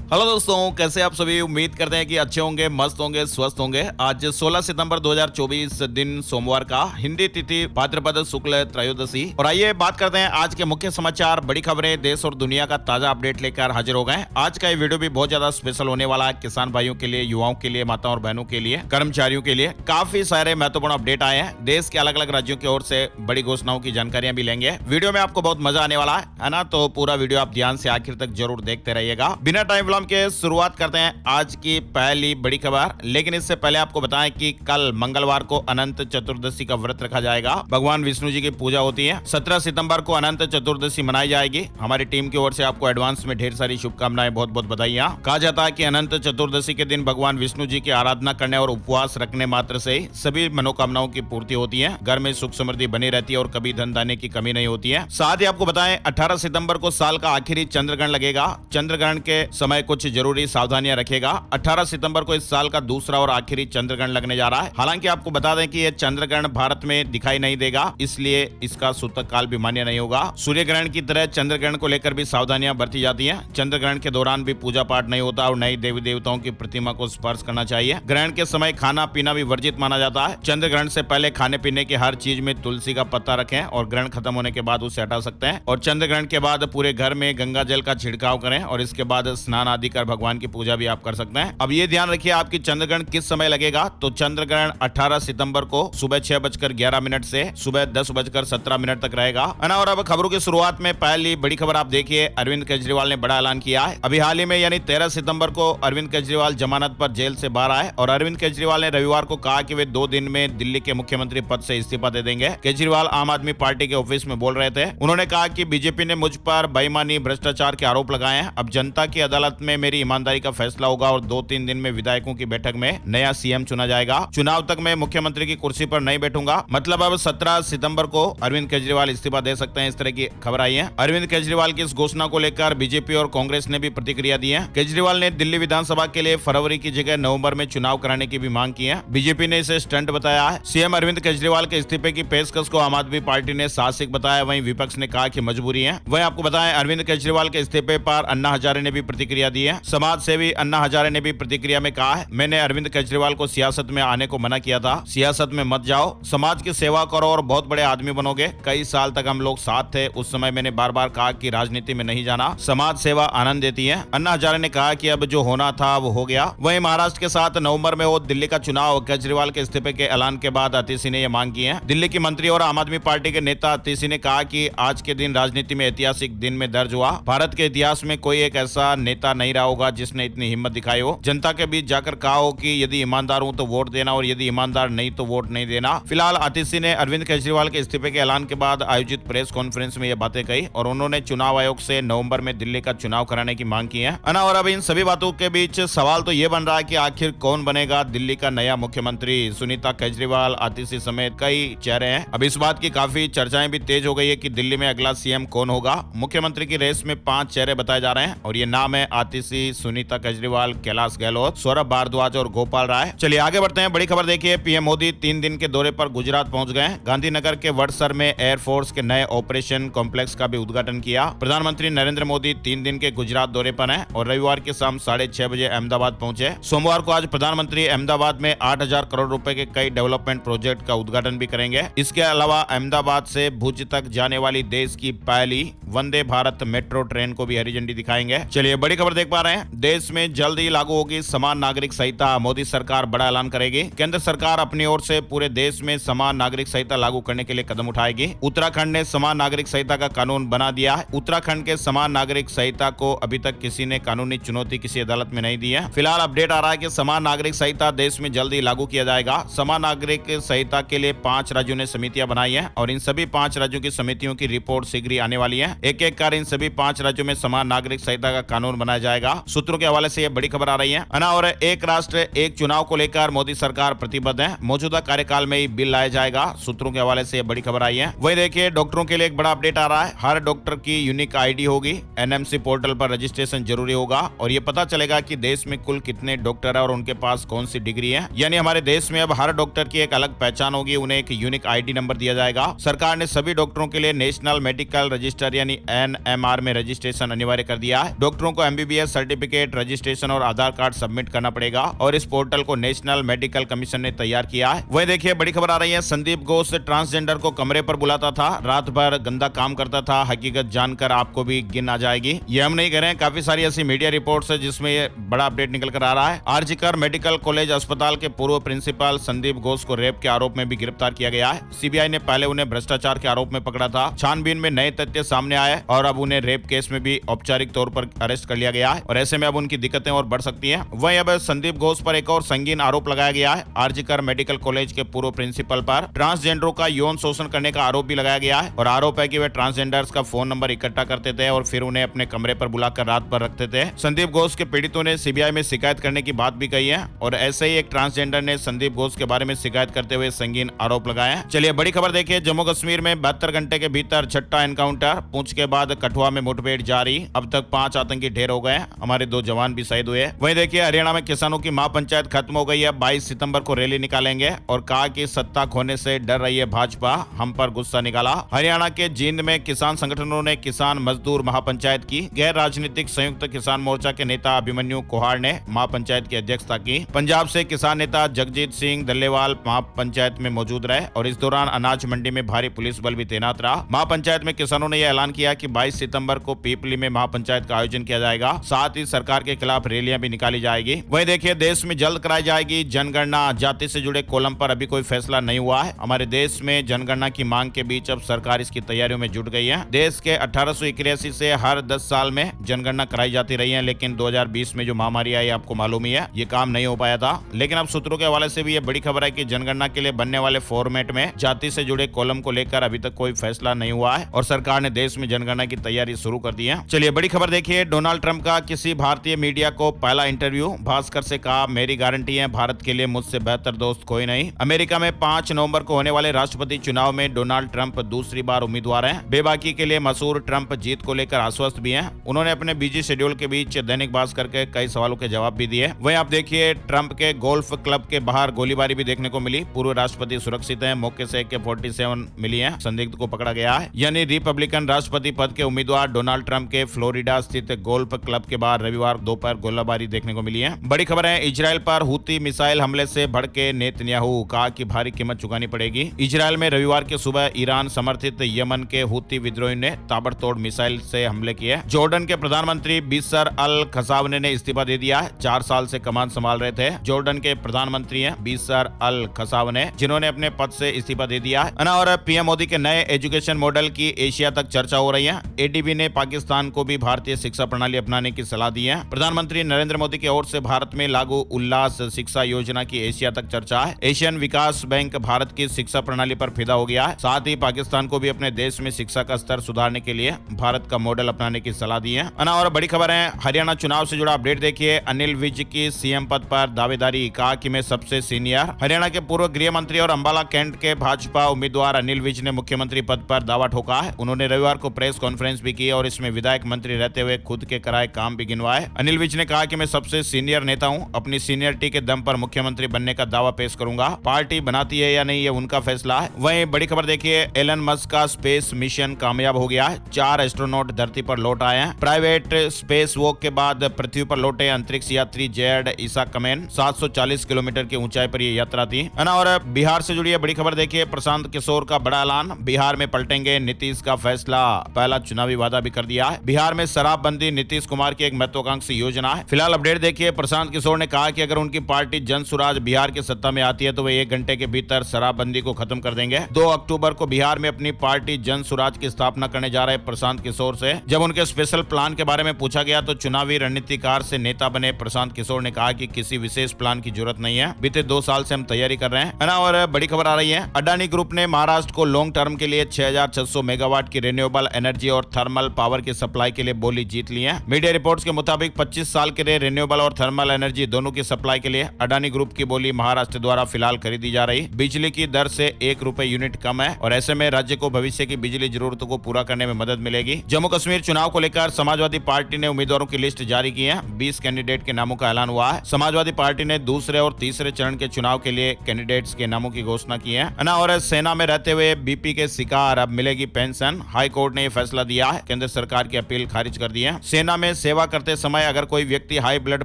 Hello दोस्तों, कैसे आप सभी। उम्मीद करते हैं कि अच्छे होंगे, मस्त होंगे, स्वस्थ होंगे। आज 16 सितंबर 2024 दिन सोमवार का, हिंदी तिथि भाद्रपद शुक्ल त्रयोदशी। और आइए बात करते हैं आज के मुख्य समाचार, बड़ी खबरें, देश और दुनिया का ताजा अपडेट लेकर हाजिर हो गए। आज का ये वीडियो भी बहुत ज्यादा स्पेशल होने वाला है, किसान भाइयों के लिए, युवाओं के लिए, माताओं और बहनों के लिए, कर्मचारियों के लिए। काफी सारे महत्वपूर्ण अपडेट आए हैं, देश के अलग अलग राज्यों की ओर से बड़ी घोषणाओं की जानकारियां भी लेंगे। वीडियो में आपको बहुत मजा आने वाला है ना। तो पूरा वीडियो आप ध्यान से आखिर तक जरूर देखते रहिएगा। बिना टाइम के शुरुआत करते हैं आज की पहली बड़ी खबर। लेकिन इससे पहले आपको बताएं कि कल मंगलवार को अनंत चतुर्दशी का व्रत रखा जाएगा। भगवान विष्णु जी की पूजा होती है। 17 सितंबर को अनंत चतुर्दशी मनाई जाएगी। हमारी टीम की ओर से आपको एडवांस में ढेर सारी शुभकामनाएं, बहुत बहुत बधाइयां। कहा जाता है कि अनंत चतुर्दशी के दिन भगवान विष्णु जी की आराधना करने और उपवास रखने मात्र से ही सभी मनोकामनाओं की पूर्ति होती है। घर में सुख समृद्धि बनी रहती है और कभी धन धान्य की कमी नहीं होती है। साथ ही आपको बताएं 18 सितंबर को साल का आखिरी चंद्रग्रहण लगेगा। चंद्रग्रहण के समय कुछ जरूरी सावधानियां रखेगा। 18 सितंबर को इस साल का दूसरा और आखिरी चंद्रग्रहण लगने जा रहा है। हालांकि आपको बता दें कि यह चंद्रग्रहण भारत में दिखाई नहीं देगा, इसलिए इसका सूतक काल भी मान्य नहीं होगा। सूर्य ग्रहण की तरह चंद्रग्रहण को लेकर भी सावधानियां बरती जाती हैं। चंद्रग्रहण के दौरान भी पूजा पाठ नहीं होता और नई देवी देवताओं की प्रतिमा को स्पर्श करना चाहिए। ग्रहण के समय खाना पीना भी वर्जित माना जाता है। चंद्रग्रहण से पहले खाने पीने की हर चीज में तुलसी का पत्ता रखें और ग्रहण खत्म होने के बाद उसे हटा सकते हैं। और चंद्रग्रहण के बाद पूरे घर में गंगा जल का छिड़काव करें और इसके बाद स्नान आदि कर भगवान की पूजा भी आप कर सकते हैं। अब ये ध्यान रखिए आपकी चंद्रग्रहण किस समय लगेगा। तो चंद्रग्रहण 18 सितंबर को सुबह 6:11 से सुबह 10:17 तक रहेगा। और अब खबरों की शुरुआत में पहली बड़ी खबर आप देखिए। अरविंद केजरीवाल ने बड़ा ऐलान किया है। अभी हाल ही में यानी 13 सितंबर को अरविंद केजरीवाल जमानत पर जेल से बाहर आए और अरविंद केजरीवाल ने रविवार को कहा कि वे 2 दिन में दिल्ली के मुख्यमंत्री पद से इस्तीफा दे देंगे। केजरीवाल आम आदमी पार्टी के ऑफिस में बोल रहे थे। उन्होंने कहा कि बीजेपी ने मुझ पर बेईमानी, भ्रष्टाचार के आरोप लगाए हैं। अब जनता की अदालत में मेरी ईमानदारी का फैसला होगा और 2-3 दिन में विधायकों की बैठक में नया सीएम चुना जाएगा। चुनाव तक मैं मुख्यमंत्री की कुर्सी पर नहीं बैठूंगा। मतलब अब 17 सितंबर को अरविंद केजरीवाल इस्तीफा दे सकते हैं। इस तरह की खबर आई है। अरविंद केजरीवाल की इस घोषणा को लेकर बीजेपी और कांग्रेस ने भी प्रतिक्रिया दी है। केजरीवाल ने दिल्ली विधानसभा के लिए फरवरी की जगह नवंबर में चुनाव कराने की भी मांग की है। बीजेपी ने इसे स्टंट बताया है। सीएम अरविंद केजरीवाल के इस्तीफे की पेशकश को आम आदमी पार्टी ने साहसिक बताया। वहीं विपक्ष ने कहा कि मजबूरी है। वहीं आपको बताएं अरविंद केजरीवाल के इस्तीफे पर अन्ना हजारे ने भी प्रतिक्रिया दी है। समाज सेवी अन्ना हजारे ने भी प्रतिक्रिया में कहा है, मैंने अरविंद केजरीवाल को सियासत में आने को मना किया था। सियासत में मत जाओ, समाज की सेवा करो और बहुत बड़े आदमी बनोगे। कई साल तक हम लोग साथ थे। उस समय मैंने बार बार कहा कि राजनीति में नहीं जाना, समाज सेवा आनंद देती है। अन्ना हजारे ने कहा कि अब जो होना था वो हो गया। वहीं महाराष्ट्र के साथ नवंबर में हो दिल्ली का चुनाव। केजरीवाल के इस्तीफे के ऐलान के बाद अतिशी ने यह मांग की है। दिल्ली की मंत्री और आम आदमी पार्टी के नेता अतिशी ने कहा कि आज के दिन राजनीति में ऐतिहासिक दिन में दर्ज हुआ। भारत के इतिहास में कोई एक ऐसा नेता नहीं रहा होगा जिसने इतनी हिम्मत दिखाई हो। जनता के बीच जाकर कहा हो कि यदि ईमानदार हूं तो वोट देना और यदि ईमानदार नहीं तो वोट नहीं देना। फिलहाल आतिशी ने अरविंद केजरीवाल के इस्तीफे के ऐलान के बाद आयोजित प्रेस कॉन्फ्रेंस में ये बातें कही और उन्होंने चुनाव आयोग से नवंबर में दिल्ली का चुनाव कराने की मांग की है। और अब इन सभी बातों के बीच सवाल तो ये बन रहा है कि आखिर कौन बनेगा दिल्ली का नया मुख्यमंत्री। सुनीता केजरीवाल, आतिशी समेत कई चेहरे हैं। अब इस बात की काफी चर्चाएं भी तेज हो गई है कि दिल्ली में अगला सीएम कौन होगा। मुख्यमंत्री की रेस में 5 चेहरे बताए जा रहे हैं और ये नाम है आतिशी, सुनीता केजरीवाल, कैलाश गहलोत, सौरभ भारद्वाज और गोपाल राय। चलिए आगे बढ़ते हैं। बड़ी खबर देखिए। पीएम मोदी 3 दिन के दौरे पर गुजरात पहुंच गए। गांधीनगर के वडसर में एयरफोर्स के नए ऑपरेशन कॉम्प्लेक्स का भी उद्घाटन किया। प्रधानमंत्री नरेंद्र मोदी 3 दिन के गुजरात दौरे पर हैं और रविवार की शाम 6:30 बजे अहमदाबाद पहुंचे। सोमवार को आज प्रधानमंत्री अहमदाबाद में 8,000 करोड़ रुपए के कई डेवलपमेंट प्रोजेक्ट का उद्घाटन भी करेंगे। इसके अलावा अहमदाबाद से भुज तक जाने वाली देश की पहली वंदे भारत मेट्रो ट्रेन को भी हरी झंडी दिखाएंगे। चलिए बड़ी खबर देख पा रहे हैं। देश में जल्द ही लागू होगी समान नागरिक संहिता। मोदी सरकार बड़ा ऐलान करेगी। केंद्र सरकार अपनी ओर से पूरे देश में समान नागरिक संहिता लागू करने के लिए कदम उठाएगी। उत्तराखंड ने समान नागरिक संहिता का कानून बना दिया है। उत्तराखंड के समान नागरिक संहिता को अभी तक किसी ने कानूनी चुनौती किसी अदालत में नहीं दी है। फिलहाल अपडेट आ रहा है कि समान नागरिक संहिता देश में जल्द ही लागू किया जाएगा। समान नागरिक संहिता के लिए 5 राज्यों ने समितियां बनाई है और इन सभी 5 राज्यों की समितियों की रिपोर्ट शीघ्र ही आने वाली है। एक एक कर इन सभी 5 राज्यों में समान नागरिक संहिता का कानून बनाया जाएगा। सूत्रों के हवाले से यह बड़ी खबर आ रही है। और एक राष्ट्र एक चुनाव को लेकर मोदी सरकार प्रतिबद्ध है। मौजूदा कार्यकाल में ही बिल लाया जाएगा। सूत्रों के हवाले से यह बड़ी खबर आई है। वही देखिए डॉक्टरों के लिए एक बड़ा अपडेट आ रहा है। हर डॉक्टर की यूनिक आईडी होगी। एनएमसी पोर्टल पर रजिस्ट्रेशन जरूरी होगा और ये पता चलेगा कि देश में कुल कितने डॉक्टर है और उनके पास कौन सी डिग्री है। यानी हमारे देश में अब हर डॉक्टर की एक अलग पहचान होगी। उन्हें एक यूनिक आईडी नंबर दिया जाएगा। सरकार ने सभी डॉक्टरों के लिए नेशनल मेडिकल रजिस्टर यानी NMR में रजिस्ट्रेशन अनिवार्य कर दिया है। डॉक्टरों को MBBS DBS सर्टिफिकेट, रजिस्ट्रेशन और आधार कार्ड सबमिट करना पड़ेगा और इस पोर्टल को नेशनल मेडिकल कमीशन ने तैयार किया है। वही देखिए बड़ी खबर आ रही है, संदीप घोष ट्रांसजेंडर को कमरे पर बुलाता था, रात भर गंदा काम करता था, हकीकत जानकर आपको भी गिन आ जाएगी। ये हम नहीं कह रहे हैं, काफी सारी ऐसी मीडिया रिपोर्ट्स है जिसमें ये बड़ा अपडेट निकल कर आ रहा है। आरजीकर मेडिकल कॉलेज अस्पताल के पूर्व प्रिंसिपल संदीप घोष को रेप के आरोप में भी गिरफ्तार किया गया है। सीबीआई ने पहले उन्हें भ्रष्टाचार के आरोप में पकड़ा था। छानबीन में नए तथ्य सामने आए और अब उन्हें रेप केस में भी औपचारिक तौर पर अरेस्ट कर लिया गया है और ऐसे में अब उनकी दिक्कतें और बढ़ सकती हैं। वहीं अब संदीप घोष पर एक और संगीन आरोप लगाया गया है। आरजीकर मेडिकल कॉलेज के पूर्व प्रिंसिपल पर ट्रांसजेंडरों का यौन शोषण करने का आरोप भी लगाया गया है और आरोप है कि वे ट्रांसजेंडर्स का फोन नंबर इकट्ठा करते थे और फिर उन्हें अपने कमरे पर बुलाकर रात भर रखते थे। संदीप घोष के पीड़ितों ने सीबीआई में शिकायत करने की बात भी कही है और ऐसे ही एक ट्रांसजेंडर ने संदीप घोष के बारे में शिकायत करते हुए संगीन आरोप लगाए हैं। चलिए बड़ी खबर देखिए, जम्मू कश्मीर में 72 घंटे के भीतर छठा एनकाउंटर, पूंछ के बाद कठुआ में मुठभेड़ जारी, अब तक 5 आतंकी ढेर हो गए, हमारे 2 जवान भी शहीद हुए। वहीं देखिए हरियाणा में किसानों की महापंचायत खत्म हो गई है, 22 सितंबर को रैली निकालेंगे और कहा कि सत्ता खोने से डर रही है भाजपा, हम पर गुस्सा निकाला। हरियाणा के जींद में किसान संगठनों ने किसान मजदूर महापंचायत की। गैर राजनीतिक संयुक्त किसान मोर्चा के नेता अभिमन्यु कोहाड़ ने महापंचायत की अध्यक्षता की। पंजाब से किसान नेता जगजीत सिंह दल्लेवाल महापंचायत में मौजूद रहे और इस दौरान अनाज मंडी में भारी पुलिस बल भी तैनात रहा। महापंचायत में किसानों ने यह ऐलान किया कि 22 सितंबर को पीपली में महापंचायत का आयोजन किया जाएगा, साथ ही सरकार के खिलाफ रैलियां भी निकाली जाएगी। वहीं देखिए देश में जल्द कराई जाएगी जनगणना, जाति से जुड़े कॉलम पर अभी कोई फैसला नहीं हुआ है। हमारे देश में जनगणना की मांग के बीच अब सरकार इसकी तैयारियों में जुट गई है। देश के 1881 से हर 10 साल में जनगणना कराई जाती रही है, लेकिन 2020 में जो महामारी आई आपको मालूम ही है, ये काम नहीं हो पाया था। लेकिन अब सूत्रों के हवाले से भी ये बड़ी खबर है कि जनगणना के लिए बनने वाले फॉर्मेट में जाति से जुड़े कॉलम को लेकर अभी तक कोई फैसला नहीं हुआ है और सरकार ने देश में जनगणना की तैयारी शुरू कर दी है। चलिए बड़ी खबर देखिए, डोनाल्ड ट्रंप का किसी भारतीय मीडिया को पहला इंटरव्यू, भास्कर से कहा मेरी गारंटी है भारत के लिए मुझसे बेहतर दोस्त कोई नहीं। अमेरिका में 5 नवंबर को होने वाले राष्ट्रपति चुनाव में डोनाल्ड ट्रंप दूसरी बार उम्मीदवार हैं। बेबाकी के लिए मशहूर ट्रंप जीत को लेकर आश्वस्त भी हैं। उन्होंने अपने बिजी शेड्यूल के बीच दैनिक भास्कर के कई सवालों के जवाब भी दिए। वहीं आप देखिए ट्रंप के गोल्फ क्लब के बाहर गोलीबारी भी देखने को मिली। पूर्व राष्ट्रपति सुरक्षित हैं, मौके से AK-47 मिली है, संदिग्ध को पकड़ा गया है। यानी रिपब्लिकन राष्ट्रपति पद के उम्मीदवार डोनाल्ड ट्रंप के फ्लोरिडा स्थित गोल्फ क्लब के बाहर रविवार दोपहर गोलीबारी देखने को मिली है। बड़ी खबर है, इजराइल पर हूती मिसाइल हमले से भड़के नेतन्याहू, कहा कि भारी कीमत चुकानी पड़ेगी। इजराइल में रविवार की सुबह ईरान समर्थित यमन के हूती विद्रोहियों ने ताबड़तोड़ मिसाइल से हमले किए। जॉर्डन के प्रधानमंत्री बिशर अल खसावने ने इस्तीफा दे दिया है। 4 साल से कमान संभाल रहे थे। जॉर्डन के प्रधानमंत्री हैं बिशर अल खसावने, जिन्होंने अपने पद से इस्तीफा दे दिया है। और पीएम मोदी के नए एजुकेशन मॉडल की एशिया तक चर्चा हो रही है। एडीबी ने पाकिस्तान को भी भारतीय शिक्षा प्रणाली अपनाने की सलाह दी है। प्रधानमंत्री नरेंद्र मोदी की ओर से भारत में लागू उल्लास शिक्षा योजना की एशिया तक चर्चा है। एशियन विकास बैंक भारत की शिक्षा प्रणाली पर फिदा हो गया है। साथ ही पाकिस्तान को भी अपने देश में शिक्षा का स्तर सुधारने के लिए भारत का मॉडल अपनाने की सलाह दी है। और बड़ी खबर है, हरियाणा चुनाव से जुड़ा अपडेट देखिए। अनिल विज की सीएम पद पर दावेदारी, कहा कि मैं सबसे सीनियर। हरियाणा के पूर्व गृह मंत्री और अंबाला कैंट के भाजपा उम्मीदवार अनिल विज ने मुख्यमंत्री पद पर दावा ठोका है। उन्होंने रविवार को प्रेस कॉन्फ्रेंस भी की और इसमें विधायक मंत्री रहते हुए खुद के कराए काम भी गिनवाए। अनिल विज ने कहा कि मैं सबसे सीनियर नेता हूं, अपनी सीनियरिटी के दम पर मुख्यमंत्री बनने का दावा पेश करूंगा। पार्टी बनाती है या नहीं ये उनका फैसला है। वहीं बड़ी खबर देखिए, एलन मस्क का स्पेस मिशन कामयाब हो गया है। 4 एस्ट्रोनॉट धरती पर लौट आए हैं। प्राइवेट स्पेस वॉक के बाद पृथ्वी पर लौटे अंतरिक्ष यात्री जेड ईसा कमेन 740 किलोमीटर की ऊंचाई पर यह यात्रा थी। और बिहार से जुड़ी बड़ी खबर देखिए, प्रशांत किशोर का बड़ा ऐलान, बिहार में पलटेंगे नीतीश का फैसला, पहला चुनावी वादा भी कर दिया है। बिहार में शराबबंदी नीतीश कुमार की एक महत्वाकांक्षी योजना है। फिलहाल अपडेट देखिए, प्रशांत किशोर ने कहा कि अगर उनकी पार्टी जन सुराज बिहार की सत्ता में आती है तो वे 1 घंटे के भीतर शराबबंदी को खत्म कर देंगे। 2 अक्टूबर को बिहार में अपनी पार्टी जन सुराज की स्थापना करने जा रहे प्रशांत किशोर से जब उनके स्पेशल प्लान के बारे में पूछा गया तो चुनावी रणनीतिकार से नेता बने प्रशांत किशोर ने कहा कि किसी विशेष प्लान की जरूरत नहीं है, बीते 2 साल से हम तैयारी कर रहे हैं। और बड़ी खबर आ रही है, अडानी ग्रुप ने महाराष्ट्र को लॉन्ग टर्म के लिए 6600 मेगावाट की रिन्यूएबल एनर्जी और थर्मल पावर की सप्लाई के लिए बोली जीत ली है। मीडिया रिपोर्ट्स के मुताबिक 25 साल के लिए रिन्यूएबल और थर्मल एनर्जी दोनों की सप्लाई के लिए अडानी ग्रुप की बोली महाराष्ट्र द्वारा फिलहाल खरीदी जा रही बिजली की दर से 1 रुपए यूनिट कम है और ऐसे में राज्य को भविष्य की बिजली जरूरतों को पूरा करने में मदद मिलेगी। जम्मू कश्मीर चुनाव को लेकर समाजवादी पार्टी ने उम्मीदवारों की लिस्ट जारी की है। 20 कैंडिडेट के नामों का ऐलान हुआ है। समाजवादी पार्टी ने दूसरे और तीसरे चरण के चुनाव के लिए कैंडिडेट्स के नामों की घोषणा की है। और सेना में रहते हुए बीपी के शिकार अब मिलेगी पेंशन, हाई कोर्ट ने यह फैसला दिया है। केंद्र सरकार की अपील खारिज कर दी है। सेना में सेवा करते समय अगर कोई व्यक्ति हाई ब्लड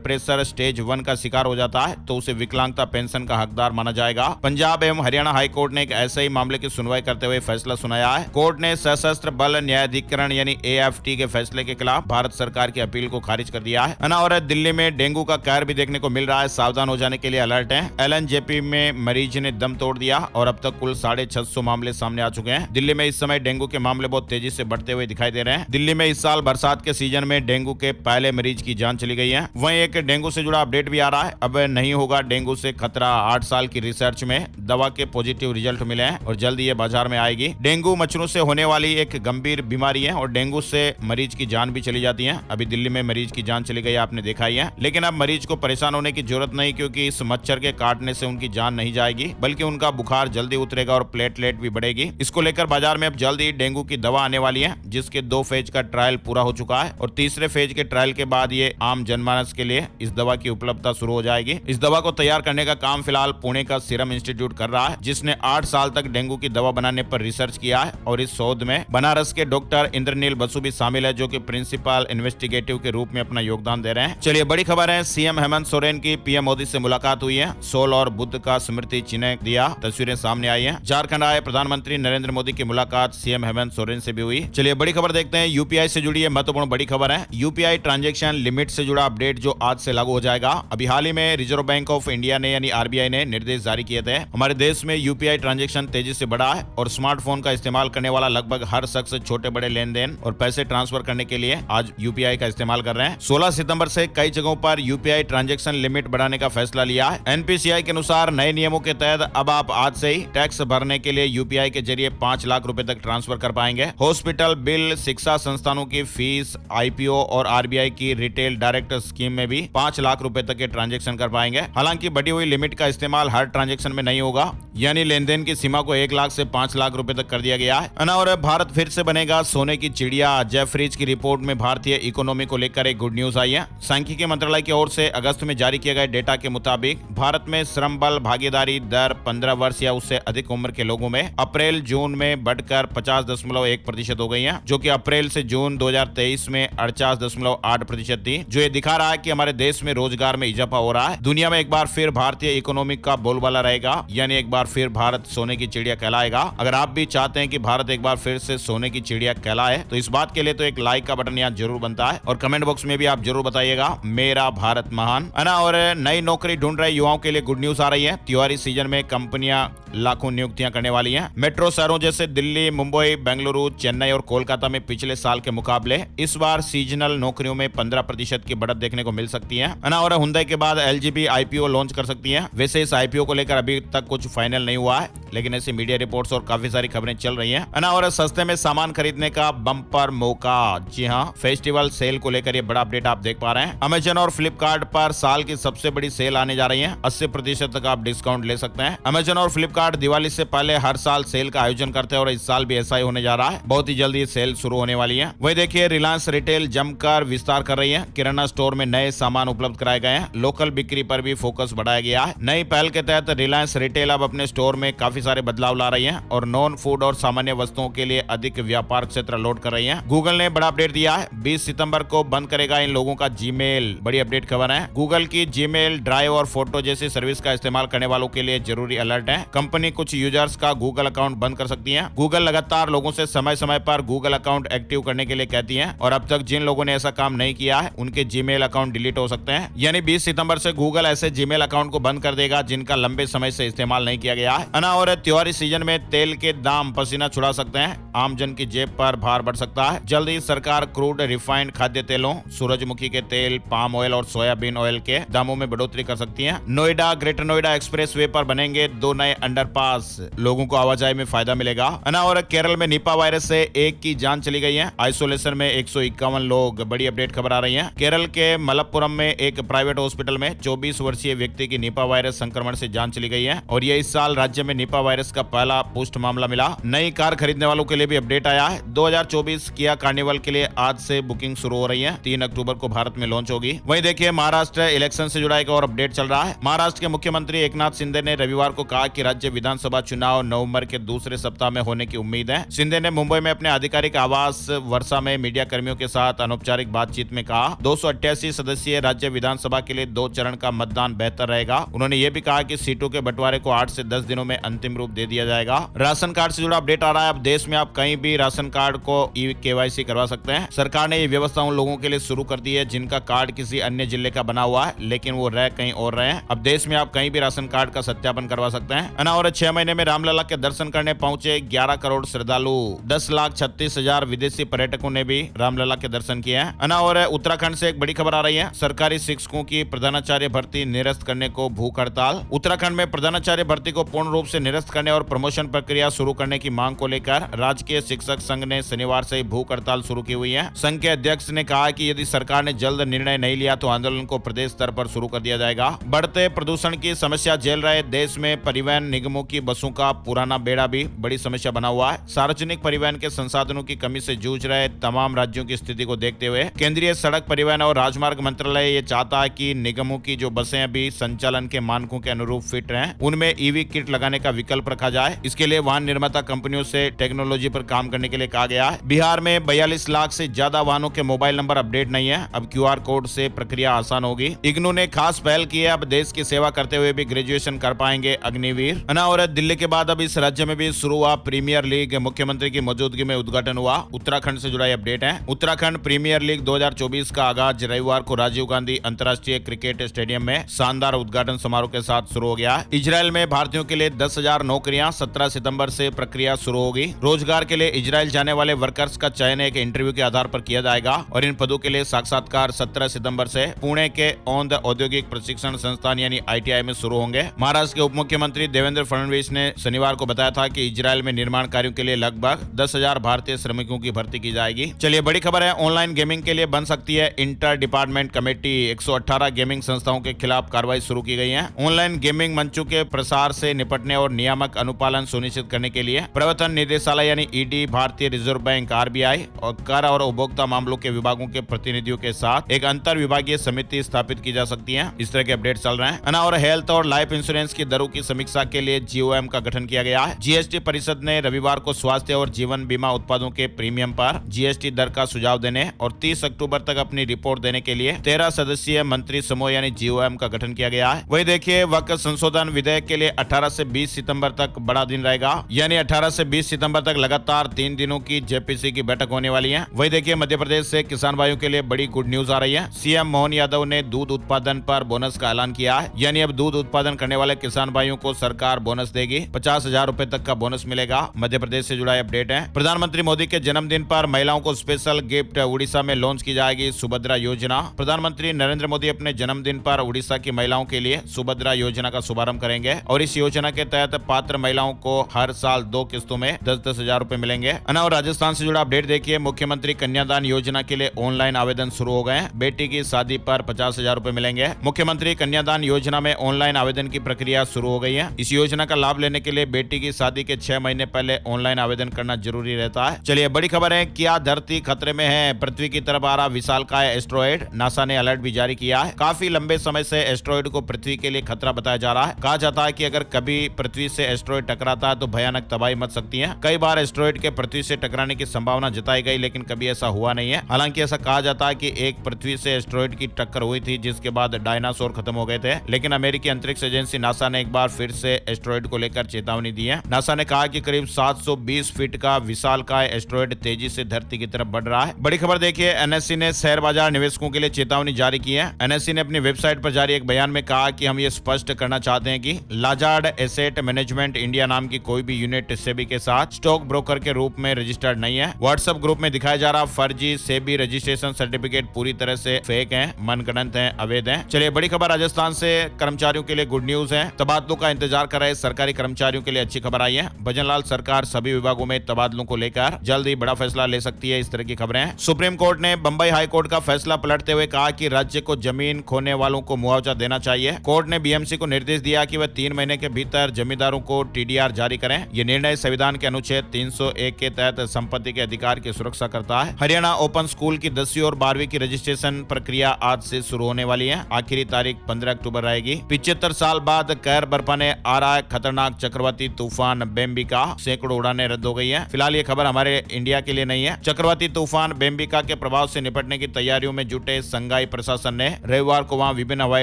प्रेशर स्टेज 1 का शिकार हो जाता है तो उसे विकलांगता पेंशन का हकदार माना जाएगा। पंजाब एवं हरियाणा हाई कोर्ट ने एक ऐसे ही मामले की सुनवाई करते हुए फैसला सुनाया है। कोर्ट ने सशस्त्र बल न्यायाधिकरण यानी AFT के फैसले के खिलाफ भारत सरकार की अपील को खारिज कर दिया है। और दिल्ली में डेंगू का कहर भी देखने को मिल रहा है, सावधान हो जाने के लिए अलर्ट है। LNJP में मरीज ने दम तोड़ दिया और अब तक कुल 650 मामले सामने आ चुके हैं। दिल्ली में इस समय डेंगू के मामले बहुत तेजी से बढ़ते हुए दिखाई दे रहे हैं। दिल्ली में इस साल बरसात के सीजन में डेंगू के पहले मरीज की जान चली गई है। वहीं एक डेंगू से जुड़ा अपडेट भी आ रहा है। अब नहीं होगा डेंगू से खतरा। 8 साल की रिसर्च में दवा के पॉजिटिव रिजल्ट मिले हैं और जल्द ये बाजार में आएगी। डेंगू मच्छरों से होने वाली एक गंभीर बीमारी है और डेंगू से मरीज की जान भी चली जाती है। अभी दिल्ली में मरीज की जान चली गई, आपने देखा ही है। लेकिन अब मरीज को परेशान होने की जरूरत नहीं, क्योंकि इस मच्छर के काटने से उनकी जान नहीं जाएगी, बल्कि उनका बुखार जल्दी उतरेगा और प्लेटलेट भी बढ़ेगी। इसको लेकर बाजार में अब जल्द ही डेंगू की दवा आने वाली है, जिसके 2 फेज का ट्रायल पूरा हो चुका है और तीसरे फेज के ट्रायल के बाद ये आम जनमानस के लिए इस दवा की उपलब्धता शुरू हो जाएगी। इस दवा को तैयार करने का काम फिलहाल पुणे का सीरम इंस्टीट्यूट कर रहा है, जिसने 8 साल तक डेंगू की दवा बनाने पर रिसर्च किया है। और इस शोध में बनारस के डॉक्टर इंद्रनील बसु भी शामिल है, जो कि प्रिंसिपल इन्वेस्टिगेटिव के रूप में अपना योगदान दे रहे हैं। चलिए बड़ी खबर है, सीएम हेमंत सोरेन की पीएम मोदी से मुलाकात हुई है। सोल और बुद्ध का स्मृति चिन्ह दिया, तस्वीरें सामने आई हैं। झारखंड आए प्रधानमंत्री नरेंद्र मोदी की मुलाकात सीएम हेमंत सोरेन से भी हुई। चलिए बड़ी खबर देखते हैं, यूपीआई से जुड़ी महत्वपूर्ण बड़ी खबर है। यूपीआई ट्रांजैक्शन लिमिट से जुड़ा अपडेट जो आज से लागू हो जाएगा। अभी हाल ही में रिजर्व बैंक ऑफ इंडिया ने यानी आरबीआई ने निर्देश जारी किए थे। हमारे देश में यूपीआई ट्रांजैक्शन तेजी से बढ़ा है और स्मार्टफोन का इस्तेमाल करने वाला लगभग हर शख्स छोटे बड़े लेन देन और पैसे ट्रांसफर करने के लिए आज यूपीआई का इस्तेमाल कर रहे हैं। 16 सितंबर से कई जगहों पर यूपीआई ट्रांजैक्शन लिमिट बढ़ाने का फैसला लिया है। एनपीसीआई के अनुसार नए नियमों के तहत अब आप आज से ही टैक्स भरने के लिए यूपीआई के जरिए 5 लाख रुपए तक ट्रांसफर कर पाएंगे। हॉस्पिटल बिल, शिक्षा संस्थानों की फीस, आईपीओ और आरबीआई की रिटेल डायरेक्ट स्कीम में भी 5 लाख रुपए तक के ट्रांजैक्शन कर पाएंगे। हालांकि बढ़ी हुई लिमिट का इस्तेमाल हर ट्रांजैक्शन में नहीं होगा, यानी लेन देन की सीमा को 1 लाख से 5 लाख रुपए तक कर दिया गया है। और भारत फिर से बनेगा सोने की चिड़िया। जेफरीज की रिपोर्ट में भारतीय इकोनॉमी को लेकर एक गुड न्यूज आई है। सांख्यिकी मंत्रालय की ओर से अगस्त में जारी किए गए डेटा के मुताबिक भारत में श्रम बल भागीदारी दर 15 वर्ष या उससे अधिक उम्र के लोगों में अप्रैल जून में बढ़कर 50.1% हो गई है, जो कि अप्रैल से जून 2023 में 48.8% थी, जो ये दिखा रहा है कि हमारे देश में रोजगार में इजाफा हो रहा है। दुनिया में एक बार फिर भारतीय इकोनॉमी का बोलबाला रहेगा, यानी एक बार फिर भारत सोने की चिड़िया कहलाएगा। अगर आप भी चाहते हैं कि भारत एक बार फिर से सोने की चिड़िया कहलाए तो इस बात के लिए तो एक लाइक का बटन यहाँ जरूर बनता है और कमेंट बॉक्स में भी आप जरूर बताइएगा मेरा भारत महान, है ना। और नई नौकरी ढूंढ रहे युवाओं के लिए गुड न्यूज आ रही है। त्योहारी सीजन में कंपनियां लाखों नियुक्तियां करने वाली हैं। मेट्रो शहरों जैसे दिल्ली, मुंबई, बेंगलुरु, चेन्नई और कोलकाता में पिछले साल के मुकाबले इस बार सीजनल नौकरियों में 15% की बढ़त देखने को मिल सकती है ना। और हुंडई के बाद एलजी भी आईपीओ लॉन्च कर सकती है। वैसे इस आईपीओ को लेकर अभी तक कुछ फाइनल नहीं हुआ है, लेकिन ऐसी मीडिया रिपोर्ट्स और काफी सारी खबरें चल रही हैं, है ना। और सस्ते में सामान खरीदने का बम्पर मौका, जी हाँ, फेस्टिवल सेल को लेकर ये बड़ा अपडेट आप देख पा रहे हैं। अमेजन और फ्लिपकार्ट पर साल की सबसे बड़ी सेल आने जा रही है। 80% तक आप डिस्काउंट ले सकते हैं। अमेजन और फ्लिपकार्ट दिवाली से पहले हर साल सेल का आयोजन करते हैं और इस साल भी ऐसा ही होने जा रहा है। बहुत ही जल्दी सेल शुरू होने वाली है। वही देखिए, रिलायंस रिटेल जमकर विस्तार कर रही है। किराना स्टोर में नए सामान उपलब्ध कराए गए हैं। लोकल बिक्री पर भी फोकस बढ़ाया गया है। नई पहल के तहत रिलायंस रिटेल अब अपने स्टोर में काफी सारे बदलाव ला रही है और नॉन फूड और सामान्य वस्तुओं के लिए अधिक व्यापार क्षेत्र लोड कर रही है। गूगल ने बड़ा अपडेट दिया है। 20 सितंबर को बंद करेगा इन लोगों का जीमेल। बड़ी अपडेट खबर है। गूगल की जीमेल, ड्राइव और फोटो जैसी सर्विस का इस्तेमाल करने वालों के लिए जरूरी अलर्ट है। कंपनी कुछ यूजर्स का गूगल अकाउंट बंद कर सकती है। गूगल लगातार लोगों से समय समय पर गूगल अकाउंट एक्टिव करने के लिए कहती है और अब तक जिन लोगों ने ऐसा काम नहीं किया है उनके जीमेल अकाउंट डिलीट हो सकते हैं। यानी 20 सितंबर से गूगल ऐसे जीमेल अकाउंट को बंद कर देगा जिनका लंबे समय से इस्तेमाल नहीं किया गया है ना। और त्योहारी सीजन में तेल के दाम पसीना छुड़ा सकते हैं। आम जन की जेब पर भार बढ़ सकता है। जल्द ही सरकार क्रूड, रिफाइंड खाद्य तेलों, सूरजमुखी के तेल, पाम ऑयल और सोयाबीन ऑयल के दामों में बढ़ोतरी कर सकती है। नोएडा, ग्रेटर नोएडा एक्सप्रेसवे पर बनेंगे 2 नए अंडरपास। लोगों को आवाजाही में फायदा मिलेगा, है ना। और केरल में निपा वायरस से एक की जान चली गई है। आइसोलेशन में 151 लोग। बड़ी अपडेट खबर आ रही है। केरल के मलप्पुरम में एक प्राइवेट हॉस्पिटल में 24 वर्षीय व्यक्ति की निपा वायरस संक्रमण से जान चली गई है और ये इस साल राज्य में निपा निपा वायरस का पहला पुष्ट मामला मिला। नई कार खरीदने वालों के लिए भी अपडेट आया है। 2024 किया कार्निवल के लिए आज से बुकिंग शुरू हो रही है। 3 अक्टूबर को भारत में लॉन्च होगी। वहीं देखिए महाराष्ट्र इलेक्शन से जुड़ा एक और अपडेट चल रहा है। महाराष्ट्र के मुख्यमंत्री एकनाथ शिंदे ने रविवार को कहा कि राज्य विधानसभा चुनाव नवंबर के दूसरे सप्ताह में होने की उम्मीद है। शिंदे ने मुंबई में अपने आधिकारिक आवास वर्षा में मीडिया कर्मियों के साथ अनौपचारिक बातचीत में कहा 288 सदस्यीय राज्य विधानसभा के लिए 2 चरण का मतदान बेहतर रहेगा। उन्होंने ये भी कहा कि सीटों के बंटवारे को 8 से 10 दिनों में अंतिम रूप दे दिया जाएगा। राशन कार्ड से जुड़ा अपडेट आ रहा है। अब देश में आप कहीं भी राशन कार्ड को KYC करवा सकते हैं। सरकार ने ये व्यवस्था उन लोगों के लिए शुरू कर दी है जिनका कार्ड किसी अन्य जिले का बना हुआ है लेकिन वो रह कहीं और रहे हैं। अब देश में आप कहीं भी राशन कार्ड का सत्यापन करवा सकते हैं। और 6 महीने में रामलला के दर्शन करने पहुंचे 11 करोड़ श्रद्धालु। 10,36,000 विदेशी पर्यटकों ने भी रामलला के दर्शन किए हैं। और उत्तराखंड से एक बड़ी खबर आ रही है। सरकारी शिक्षकों की प्रधानाचार्य भर्ती निरस्त करने को भूख हड़ताल। उत्तराखंड में प्रधानाचार्य भर्ती को पूर्ण रूप से निरस्त करने और प्रमोशन प्रक्रिया शुरू करने की मांग को लेकर राजकीय शिक्षक संघ ने शनिवार से भूख हड़ताल शुरू की हुई है। संघ के अध्यक्ष ने कहा कि यदि सरकार ने जल्द निर्णय नहीं लिया तो आंदोलन को प्रदेश स्तर पर शुरू कर दिया जाएगा। बढ़ते प्रदूषण की समस्या झेल रहे देश में परिवहन निगमों की बसों का पुराना बेड़ा भी बड़ी समस्या बना हुआ है। सार्वजनिक परिवहन के संसाधनों की कमी से जूझ रहे तमाम राज्यों की स्थिति को देखते हुए केंद्रीय सड़क परिवहन और राजमार्ग मंत्रालय ये चाहता है कि निगमों की जो बसें अभी संचालन के मानकों के अनुरूप फिट रहें, उनमें EV किट लगाने का विकल्प रखा जाए। इसके लिए वाहन निर्माता कंपनियों से टेक्नोलॉजी पर काम करने के लिए कहा गया है। बिहार में 42 लाख से ज्यादा वाहनों के मोबाइल नंबर अपडेट नहीं है। अब QR कोड से प्रक्रिया आसान होगी। इग्नू ने खास पहल की है। अब देश की सेवा करते हुए भी ग्रेजुएशन कर पाएंगे अग्निवीर। और दिल्ली के बाद अब इस राज्य में भी शुरू हुआ प्रीमियर लीग। मुख्यमंत्री की मौजूदगी में उद्घाटन हुआ। उत्तराखंड से जुड़ा अपडेट है। उत्तराखंड प्रीमियर लीग 2024 का आगाज रविवार को राजीव गांधी अंतर्राष्ट्रीय क्रिकेट स्टेडियम में शानदार उद्घाटन समारोह के साथ शुरू हो गया। इजरायल में भारतीयों के लिए 10,000 नौकरियां 17 सितंबर से प्रक्रिया शुरू होगी। रोजगार के लिए इजरायल जाने वाले वर्कर्स का चयन एक इंटरव्यू के आधार पर किया जाएगा और इन पदों के लिए साक्षात्कार 17 सितंबर से पुणे के ऑन द औद्योगिक प्रशिक्षण संस्थान यानी ITI में शुरू होंगे। महाराष्ट्र के उप मुख्यमंत्री देवेंद्र फडणवीस ने शनिवार को बताया था कि इजरायल में निर्माण कार्यों के लिए लगभग 10,000 भारतीय श्रमिकों की भर्ती की जाएगी। चलिए बड़ी खबर है। ऑनलाइन गेमिंग के लिए बन सकती है इंटर डिपार्टमेंट कमेटी। 118 गेमिंग संस्थाओं के खिलाफ कार्रवाई शुरू की गई है। ऑनलाइन गेमिंग मंचों के प्रसार से निपटने और नियामक अनुपालन सुनिश्चित करने के लिए प्रवर्तन निदेशालय यानी ED, भारतीय रिजर्व बैंक RBI और कर और उपभोक्ता मामलों के विभागों के प्रतिनिधियों के साथ एक अंतर विभागीय समिति स्थापित की जा सकती है। इस तरह के अपडेट चल रहे हैं। और हेल्थ और लाइफ इंश्योरेंस की दरों की समीक्षा के लिए GOM का गठन किया गया है। GST परिषद ने रविवार को स्वास्थ्य और जीवन बीमा उत्पादों के प्रीमियम पर GST दर का सुझाव देने और 30 अक्टूबर तक अपनी रिपोर्ट देने के लिए 13 सदस्यीय मंत्री समूह यानी GOM का गठन किया गया है। वही देखिए वक्त संशोधन विधेयक के लिए 18 से 20 सितंबर तक बड़ा दिन रहेगा। यानी 18 से 20 सितंबर तक लगातार 3 दिनों की JPC की बैठक होने वाली है। वही देखिए मध्य प्रदेश से किसान भाइयों के लिए बड़ी गुड न्यूज आ रही है। CM मोहन यादव ने दूध उत्पादन पर बोनस का ऐलान किया है। यानी अब दूध उत्पादन करने वाले किसान भाइयों को सरकार बोनस देगी। 50,000 रुपए तक का बोनस मिलेगा। मध्य प्रदेश से जुड़ा अपडेट है। प्रधानमंत्री मोदी के जन्मदिन पर महिलाओं को स्पेशल गिफ्ट उड़ीसा में लॉन्च की जाएगी सुभद्रा योजना। प्रधानमंत्री नरेंद्र मोदी अपने जन्मदिन पर उड़ीसा की महिलाओं के लिए सुभद्रा योजना का शुभारंभ करेंगे और इस योजना के तहत पात्र महिलाओं को हर साल 2 किस्तों में 10-10 हजार रुपए मिलेंगे। और राजस्थान से जुड़ा अपडेट देखिए। मुख्यमंत्री कन्यादान योजना के लिए ऑनलाइन आवेदन शुरू हो गए। बेटी की शादी पर 50,000 रुपए मिलेंगे। मुख्यमंत्री कन्यादान योजना में ऑनलाइन आवेदन की प्रक्रिया शुरू हो गई है। इस योजना का लाभ लेने के लिए बेटी की शादी के 6 महीने पहले ऑनलाइन आवेदन करना जरूरी रहता है। चलिए बड़ी खबर है। क्या धरती खतरे में है? पृथ्वी की तरफ आ रहा विशालकाय एस्ट्रॉयड। नासा ने अलर्ट भी जारी किया है। काफी लंबे समय से एस्ट्रॉयड को पृथ्वी के लिए खतरा बताया जा रहा है। कहा जाता है कि अगर कभी पृथ्वी से एस्ट्रॉयड टकराता है तो भयानक तबाही मच सकती है। कई बार एस्ट्रॉयड के पृथ्वी से टकराने की संभावना जताई गई लेकिन कभी ऐसा हुआ नहीं है। हालांकि ऐसा कहा जाता है कि एक पृथ्वी से एस्ट्रॉयड की टक्कर हुई थी जिसके बाद डायनासोर खत्म हो गए थे। लेकिन अमेरिकी अंतरिक्ष एजेंसी नासा ने एक बार फिर से एस्ट्रॉयड को लेकर चेतावनी दी है। नासा ने कहा कि करीब 720 फीट का विशालकाय एस्ट्रॉयड तेजी से धरती की तरफ बढ़ रहा है। बड़ी खबर देखिए। NSE ने शेयर बाजार निवेशकों के लिए चेतावनी जारी की है। NSE ने अपनी वेबसाइट पर जारी एक बयान में कहा कि हम ये स्पष्ट करना चाहते हैं कि लाजार्ड एसेट मैनेजमेंट इंडिया नाम की कोई भी यूनिट सेबी के साथ स्टॉक ब्रोकर के रूप में रजिस्टर्ड नहीं है। व्हाट्सएप ग्रुप में दिखाया जा रहा फर्जी सेबी रजिस्ट्रेशन सर्टिफिकेट पूरी तरह से फेक है, मनगढ़ंत है, अवैध है। चलिए बड़ी खबर राजस्थान से कर्मचारियों के लिए गुड न्यूज है। तबादलों का इंतजार कर रहे सरकारी कर्मचारियों के लिए अच्छी खबर आई है। भजनलाल सरकार सभी विभागों में तबादलों को लेकर जल्द ही बड़ा फैसला ले सकती है। इस तरह की खबरें हैं। सुप्रीम कोर्ट ने बंबई हाई कोर्ट का फैसला पलटते हुए कहा कि राज्य को जमीन खोने वालों को मुआवजा देना चाहिए। कोर्ट ने BMC को निर्देश दिया कि वह 3 महीने के भीतर जमींदारों ठेकेदारों को टीडीआर जारी करें। ये निर्णय संविधान के अनुच्छेद 301 के तहत संपत्ति के अधिकार की सुरक्षा करता है। हरियाणा ओपन स्कूल की 10वीं और 12वीं की रजिस्ट्रेशन प्रक्रिया आज से शुरू होने वाली है। आखिरी तारीख 15 अक्टूबर रहेगी। 75 साल बाद कहर बरपाने आ रहा है खतरनाक चक्रवाती तूफान बेम्बिका। सैकड़ों उड़ानें रद्द हो गई है। फिलहाल ये खबर हमारे इंडिया के लिए नहीं है। चक्रवाती तूफान बेम्बिका के प्रभाव से निपटने की तैयारियों में जुटे संघाई प्रशासन ने रविवार को वहां विभिन्न हवाई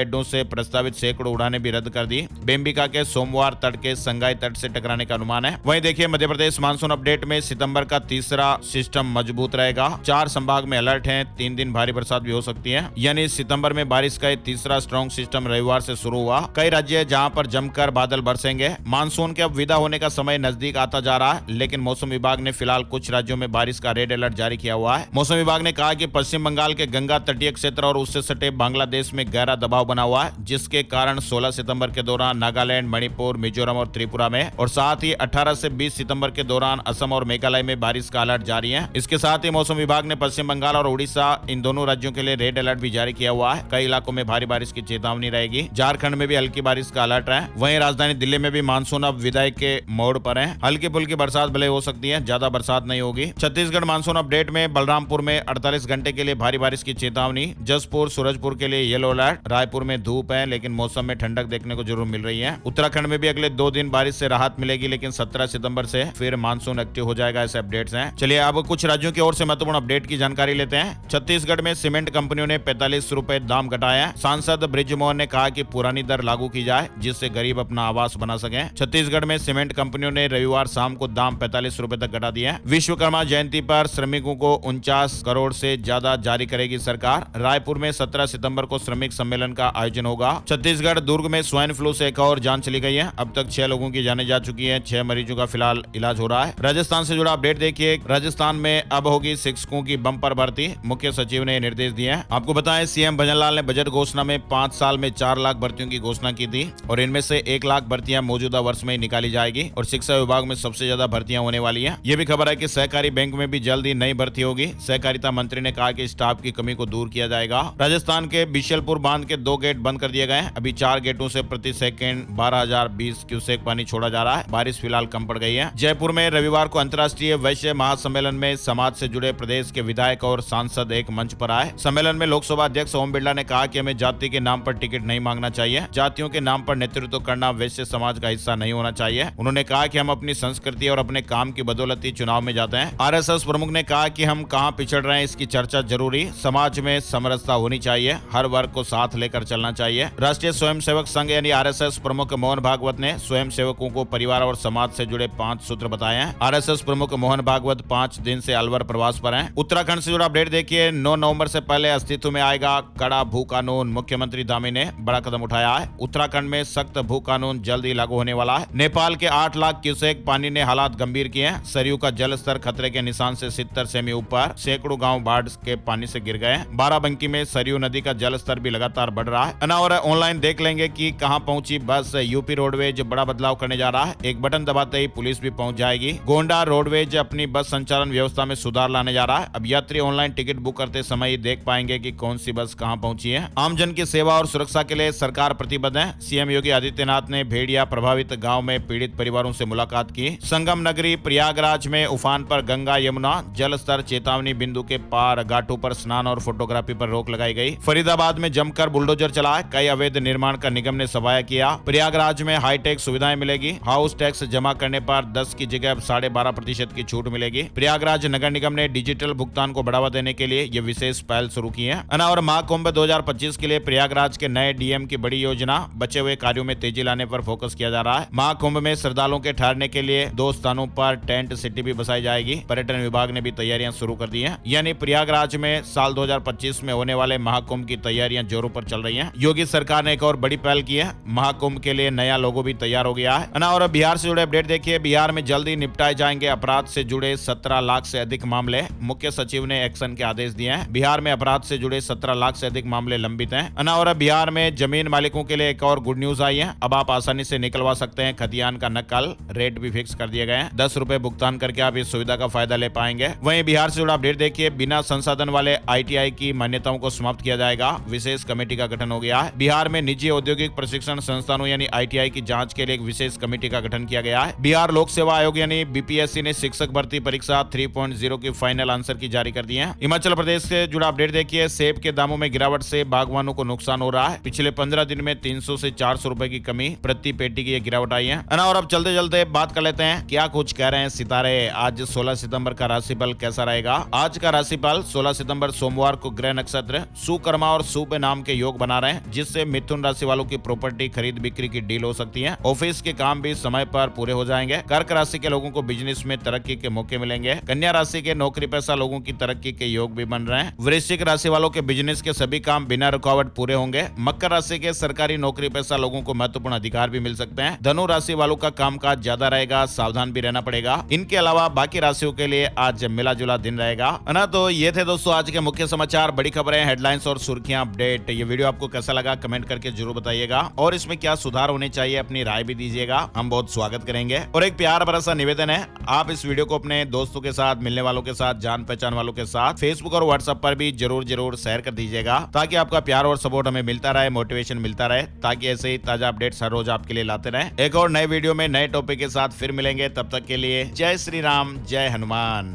अड्डों से प्रस्तावित सैकड़ों उड़ानें भी रद्द कर दी। बेम्बिका के सोमवार तड़के संघाई तट से टकराने का अनुमान है। वहीं देखिए मध्य प्रदेश मानसून अपडेट में सितंबर का तीसरा सिस्टम मजबूत रहेगा। 4 संभाग में अलर्ट है। 3 दिन भारी बरसात भी हो सकती है। यानी सितंबर में बारिश का तीसरा स्ट्रॉन्ग सिस्टम रविवार से शुरू हुआ। कई राज्य जहां पर जमकर बादल बरसेंगे। मानसून के अब विदा होने का समय नजदीक आता जा रहा है, लेकिन मौसम विभाग ने फिलहाल कुछ राज्यों में बारिश का रेड अलर्ट जारी किया हुआ है। मौसम विभाग ने कहा कि पश्चिम बंगाल के गंगा तटीय क्षेत्र और उससे सटे बांग्लादेश में गहरा दबाव बना हुआ है, जिसके कारण 16 सितंबर के दौरान नागालैंड, मणिपुर, मिजोरम और त्रिपुरा में और साथ ही 18 से 20 सितंबर के दौरान असम और मेघालय में बारिश का अलर्ट जारी है। इसके साथ ही मौसम विभाग ने पश्चिम बंगाल और उड़ीसा इन दोनों राज्यों के लिए रेड अलर्ट भी जारी किया हुआ है। कई इलाकों में भारी बारिश की चेतावनी रहेगी। झारखंड में भी हल्की बारिश का अलर्ट है। वहीं राजधानी दिल्ली में भी मानसून अब विदाई के मोड़ पर है। हल्की फुल्की बरसात भले हो सकती है, ज्यादा बरसात नहीं होगी। छत्तीसगढ़ मानसून अपडेट में बलरामपुर में 48 घंटे के लिए भारी बारिश की चेतावनी। जसपुर, सूरजपुर के लिए येलो अलर्ट। रायपुर में धूप है, लेकिन मौसम में ठंडक देखने को जरूर मिल रही है। उत्तराखंड में भी अगले 2 दिन बारिश से राहत मिलेगी, लेकिन 17 सितंबर से फिर मानसून एक्टिव हो जाएगा। ऐसे अपडेट्स हैं। चलिए अब कुछ राज्यों की ओर से महत्वपूर्ण अपडेट की जानकारी लेते हैं। छत्तीसगढ़ में सीमेंट कंपनियों ने 45 रुपए दाम घटाया है। सांसद बृजमोहन ने कहा कि पुरानी दर लागू की जाए, जिससे गरीब अपना आवास बना सके। छत्तीसगढ़ में सीमेंट कंपनियों ने रविवार शाम को दाम 45 रुपए तक घटा दिए। विश्वकर्मा जयंती पर श्रमिकों को 49 करोड़ से ज्यादा जारी करेगी सरकार। रायपुर में 17 सितंबर को श्रमिक सम्मेलन का आयोजन होगा। छत्तीसगढ़ दुर्ग में स्वाइन फ्लू से एक और जान चली गई है। अब तक 6 लोगों की जाने जा चुकी है। 6 मरीजों का फिलहाल इलाज हो रहा है। राजस्थान से जुड़ा अपडेट देखिए। राजस्थान में अब होगी शिक्षकों की बम्पर भर्ती। मुख्य सचिव ने निर्देश दिए हैं। आपको बताएं सीएम भजनलाल ने बजट घोषणा में 5 साल में 4 लाख भर्तियों की घोषणा की थी और इनमें से 1 लाख भर्तियां मौजूदा वर्ष में ही निकाली जाएगी और शिक्षा विभाग में सबसे ज्यादा भर्तियां होने वाली हैं। ये भी खबर है कि सहकारी बैंक में भी जल्द ही नई भर्ती होगी। सहकारिता मंत्री ने कहा कि स्टाफ की कमी को दूर किया जाएगा। राजस्थान के बिशलपुर बांध के 2 गेट बंद कर दिए गए हैं। अभी 4 गेटों से प्रति सेकेंड 12,020 क्यूसेक पानी छोड़ा जा रहा है। बारिश फिलहाल कम पड़ गई है। जयपुर में रविवार को अंतर्राष्ट्रीय वैश्य महासम्मेलन में समाज से जुड़े प्रदेश के विधायक और सांसद एक मंच पर आए। सम्मेलन में लोकसभा अध्यक्ष ओम बिरला ने कहा कि हमें जाति के नाम पर टिकट नहीं मांगना चाहिए। जातियों के नाम पर नेतृत्व करना वैश्य समाज का हिस्सा नहीं होना चाहिए। उन्होंने कहा कि हम अपनी संस्कृति और अपने काम की बदौलत ही चुनाव में जाते हैं। आरएसएस प्रमुख ने कहा कि हम कहां पिछड़ रहे हैं, इसकी चर्चा जरूरी। समाज में समरसता होनी चाहिए। हर वर्ग को साथ लेकर चलना चाहिए। राष्ट्रीय स्वयंसेवक संघ यानी आरएसएस प्रमुख मोहन भागवत ने स्वयंसेवकों को परिवार और समाज से जुड़े 5 सूत्र बताए हैं। आरएसएस प्रमुख मोहन भागवत 5 दिन से अलवर प्रवास पर हैं। उत्तराखंड से जुड़ा अपडेट देखिए। 9 नवंबर से पहले अस्तित्व में आएगा कड़ा भू कानून। मुख्यमंत्री धामी ने बड़ा कदम उठाया है। उत्तराखंड में सख्त भू कानून जल्द ही लागू होने वाला है। नेपाल के 8 लाख क्यूसेक पानी ने हालात गंभीर किए हैं। सरयू का जल स्तर खतरे के निशान से 70 सेमी ऊपर। सैकड़ों गांव बाढ़ के पानी से गिर गए। बाराबंकी में सरयू नदी का जल स्तर भी लगातार बढ़ रहा है। और ऑनलाइन देख लेंगे कि कहां पहुंची बस। यूपी रोडवेज बड़ा बदलाव करने जा रहा है। एक बटन दबाते ही पुलिस भी पहुंच जाएगी। गोंडा रोडवेज अपनी बस संचालन व्यवस्था में सुधार लाने जा रहा है। अब यात्री ऑनलाइन टिकट बुक करते समय ही देख पाएंगे कि कौन सी बस कहां पहुंची है। आमजन की सेवा और सुरक्षा के लिए सरकार प्रतिबद्ध है। सीएम योगी आदित्यनाथ ने भेड़िया प्रभावित गांव में पीड़ित परिवारों से मुलाकात की। संगम नगरी प्रयागराज में उफान पर गंगा यमुना। जल स्तर चेतावनी बिंदु के पार। घाटों पर स्नान और फोटोग्राफी पर रोक लगाई गई। फरीदाबाद में जमकर बुलडोजर चला। कई अवैध निर्माण का निगम ने सफाया किया। प्रयागराज में हाईटेक सुविधाएं मिलेगी। हाउस टैक्स जमा करने पर 10 की जगह अब 12.5% की छूट मिलेगी। प्रयागराज नगर निगम ने डिजिटल भुगतान को बढ़ावा देने के लिए ये विशेष पहल शुरू की है। और महाकुंभ 2025 के लिए प्रयागराज के नए डीएम की बड़ी योजना। बचे हुए कार्यों में तेजी लाने पर फोकस किया जा रहा है। महाकुंभ में श्रद्धालुओं के ठहरने के लिए 2 स्थानों पर टेंट सिटी भी बसाई जाएगी। पर्यटन विभाग ने भी तैयारियां शुरू कर दी हैं। यानी प्रयागराज में साल 2025 में होने वाले महाकुंभ की तैयारियां जोरों पर चल रही हैं। योगी सरकार ने एक और बड़ी पहल की है। महाकुंभ के लिए नया लोगो भी तैयार हो गया है। और बिहार से जुड़े अपडेट देखिए। बिहार में जल्दी निपटाए जाएंगे अपराध से जुड़े 17 लाख से अधिक मामले। मुख्य सचिव ने एक्शन के आदेश दिए हैं। बिहार में अपराध से जुड़े 17 लाख से अधिक मामले लंबित हैं। और बिहार में जमीन मालिकों के लिए एक और गुड न्यूज आई है। अब आप आसानी से निकलवा सकते हैं खतियान का नकल। रेट भी फिक्स कर दिए गए हैं। 10 रुपए भुगतान करके आप इस सुविधा का फायदा ले पाएंगे। वहीं बिहार से जुड़ा अपडेट देखिए। बिना संसाधन वाले आईटीआई की मान्यताओं को समाप्त किया जाएगा। विशेष कमेटी का गठन हो गया है। बिहार में निजी औद्योगिक प्रशिक्षण संस्थानों यानी आईटीआई की जांच के लिए एक विशेष कमेटी का गठन किया गया है। बिहार लोक सेवा आयोग यानी बीपीएससी ने शिक्षक भर्ती परीक्षा 3.0 की फाइनल आंसर की जारी कर दी है। हिमाचल प्रदेश से जुड़ा अपडेट देखिए, सेब के दामों में गिरावट से बागवानों को नुकसान हो रहा है। पिछले 15 दिन में 300 से 400 रुपए की कमी प्रति पेटी की गिरावट आई है ना। और अब चलते चलते बात कर लेते हैं क्या कुछ कह रहे हैं सितारे। आज 16 सितंबर का राशिफल कैसा रहेगा। आज का राशिफल 16 सितंबर सोमवार को ग्रह नक्षत्र सुकर्मा और शुभ नाम के योग बना रहे हैं, जिससे मिथुन राशि वालों की प्रॉपर्टी खरीद बिक्री की डील हो सकती है। ऑफिस के काम भी समय पर पूरे हो जाएंगे। कर्क राशि के लोगों को बिजनेस में तरक्की के मौके मिलेंगे। कन्या राशि के नौकरी पेशा लोगों की तरक्की के योग भी बन रहे हैं। वृश्चिक राशि वालों के बिजनेस के सभी काम बिना रुकावट पूरे होंगे। मकर राशि के सरकारी नौकरी पेशा लोगों को महत्वपूर्ण अधिकार भी मिल सकते हैं। धनु राशि वालों का कामकाज ज्यादा रहेगा, सावधान भी रहना पड़ेगा। इनके अलावा बाकी राशियों के लिए आज मिला जुला दिन रहेगा ना। तो ये थे दोस्तों आज के मुख्य समाचार, बड़ी खबरें, हेडलाइंस और सुर्खियां, अपडेट। ये वीडियो आपको कैसा लगा कमेंट करके जरूर बताइएगा और इसमें क्या सुधार होने चाहिए अपनी राय भी दीजिएगा, हम बहुत स्वागत करेंगे। और एक प्यार भरा सा निवेदन है, आप इस वीडियो को अपने दोस्तों के साथ, मिलने वालों के साथ, जान पहचान वालों के साथ फेसबुक और व्हाट्सएप पर भी जरूर शेयर कर दीजिएगा, ताकि आपका प्यार और सपोर्ट हमें मिलता रहे, मोटिवेशन मिलता रहे, ताकि ऐसे ही ताजा अपडेट्स हर रोज आपके लिए लाते रहे। एक और नए वीडियो में नए टॉपिक के साथ फिर मिलेंगे, तब तक के लिए जय श्री राम, जय हनुमान।